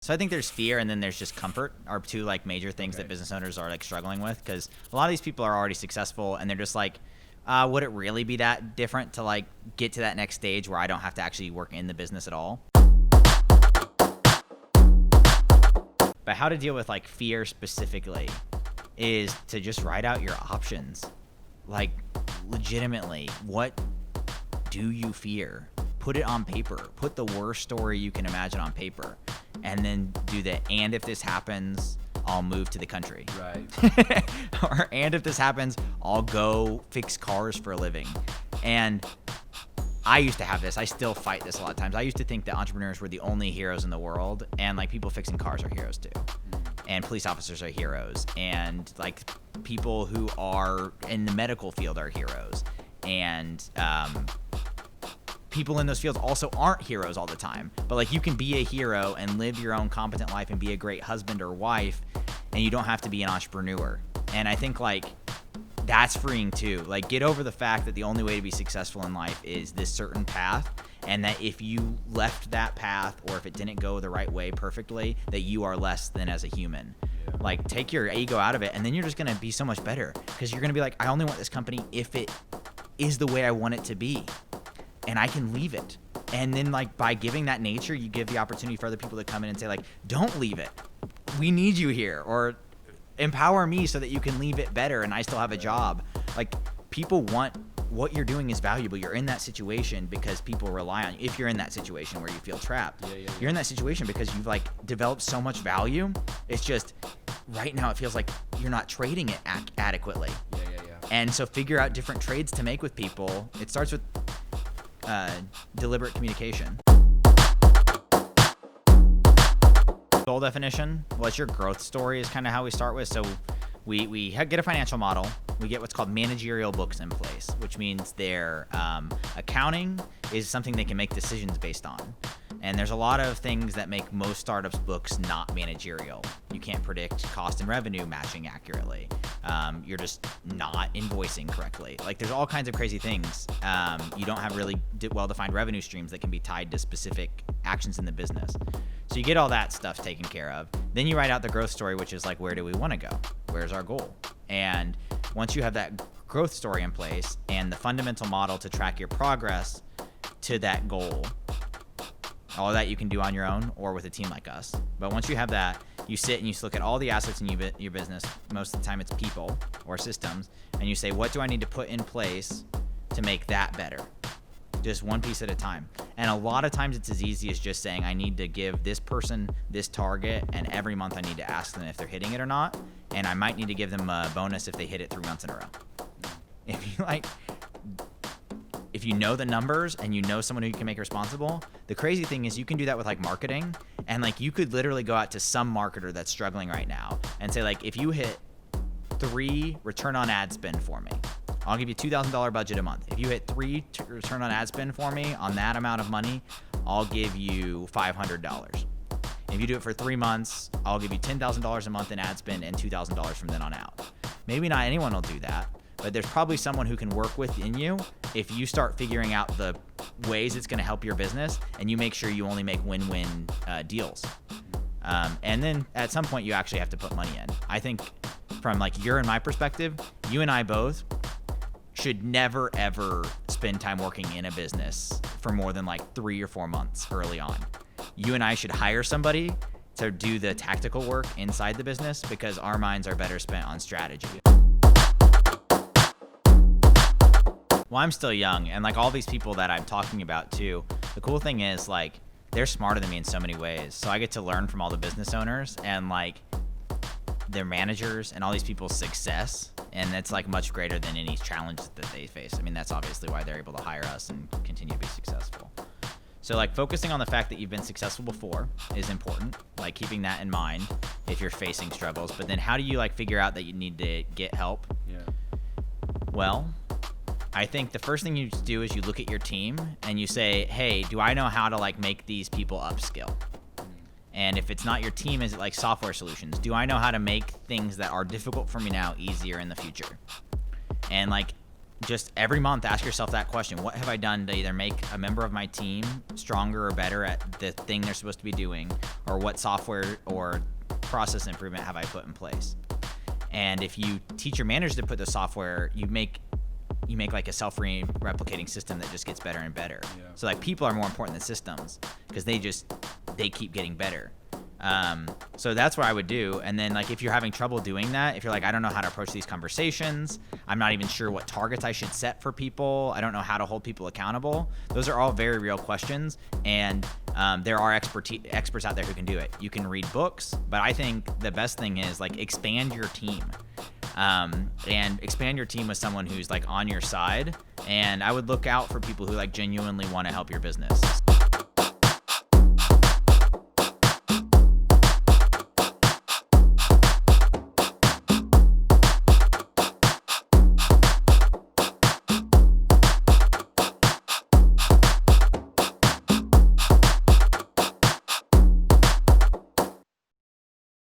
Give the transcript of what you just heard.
So I think there's fear and then there's just comfort are two like major things that business owners are like struggling with, because a lot of these people are already successful and they're just like, would it really be that different to like get to that next stage where I don't have to actually work in the business at all? But how to deal with like fear specifically is to just write out your options. Like legitimately, what do you fear? Put it on paper. Put the worst story you can imagine on paper. And then do the, and if this happens, I'll move to the country. Right. Or, and if this happens, I'll go fix cars for a living. And I used to have this. I still fight this a lot of times. I used to think that entrepreneurs were the only heroes in the world. And like people fixing cars are heroes too. And police officers are heroes. And like people who are in the medical field are heroes. And, people in those fields also aren't heroes all the time, but like you can be a hero and live your own competent life and be a great husband or wife, and you don't have to be an entrepreneur. And I think like that's freeing too. Like get over the fact that the only way to be successful in life is this certain path, and that if you left that path or if it didn't go the right way perfectly, that you are less than as a human. Like take your ego out of it, and then you're just gonna be so much better, because you're gonna be like, I only want this company if it is the way I want it to be. And I can leave it. And then like by giving that nature, you give the opportunity for other people to come in and say like, don't leave it. We need you here. Or empower me so that you can leave it better and I still have a job. Like people want what you're doing is valuable. You're in that situation because people rely on you. If you're in that situation where you feel trapped, you're in that situation because you've like developed so much value. It's just right now it feels like you're not trading it adequately. And so figure out different trades to make with people. It starts with deliberate communication. Goal definition. What's your growth story is kind of how we start with. So we get a financial model. We get what's called managerial books in place, which means their accounting is something they can make decisions based on. And there's a lot of things that make most startups' books not managerial. You can't predict cost and revenue matching accurately. You're just not invoicing correctly. Like there's all kinds of crazy things. You don't have really well-defined revenue streams that can be tied to specific actions in the business. So you get all that stuff taken care of. Then you write out the growth story, which is like, where do we want to go? Where's our goal? And once you have that growth story in place and the fundamental model to track your progress to that goal, all of that you can do on your own or with a team like us. But once you have that, you sit and you look at all the assets in your business. Most of the time it's people or systems. And you say, what do I need to put in place to make that better? Just one piece at a time. And a lot of times it's as easy as just saying, I need to give this person this target, and every month I need to ask them if they're hitting it or not. And I might need to give them a bonus if they hit it 3 months in a row. If you know the numbers and you know someone who you can make responsible, the crazy thing is you can do that with like marketing, and like you could literally go out to some marketer that's struggling right now and say like, if you hit 3 return on ad spend for me, I'll give you $2,000 budget a month. If you hit 3 return on ad spend for me on that amount of money, I'll give you $500. If you do it for 3 months, I'll give you $10,000 a month in ad spend and $2,000 from then on out. Maybe not anyone will do that, but there's probably someone who can work within you if you start figuring out the ways it's going to help your business and you make sure you only make win-win deals. And then at some point you actually have to put money in. I think from like your and my perspective, you and I both should never ever spend time working in a business for more than like 3 or 4 months early on. You and I should hire somebody to do the tactical work inside the business because our minds are better spent on strategy. Well, I'm still young, and like all these people that I'm talking about too, the cool thing is like they're smarter than me in so many ways. So I get to learn from all the business owners and like their managers and all these people's success, and it's like much greater than any challenge that they face. I mean, that's obviously why they're able to hire us and continue to be successful. So like focusing on the fact that you've been successful before is important, like keeping that in mind if you're facing struggles. But then how do you like figure out that you need to get help? Well, I think the first thing you do is you look at your team and you say, hey, do I know how to like make these people upskill? And if it's not your team, is it like software solutions? Do I know how to make things that are difficult for me now easier in the future? And like just every month ask yourself that question. What have I done to either make a member of my team stronger or better at the thing they're supposed to be doing, or what software or process improvement have I put in place? And if you teach your managers to put the software, you make like a self-replicating system that just gets better and better. Yeah. So like people are more important than systems because they keep getting better. So that's what I would do. And then like if you're having trouble doing that, if you're like, I don't know how to approach these conversations, I'm not even sure what targets I should set for people, I don't know how to hold people accountable, those are all very real questions. And there are experts out there who can do it. You can read books, but I think the best thing is like expand your team. And expand your team with someone who's like on your side. And I would look out for people who like genuinely want to help your business.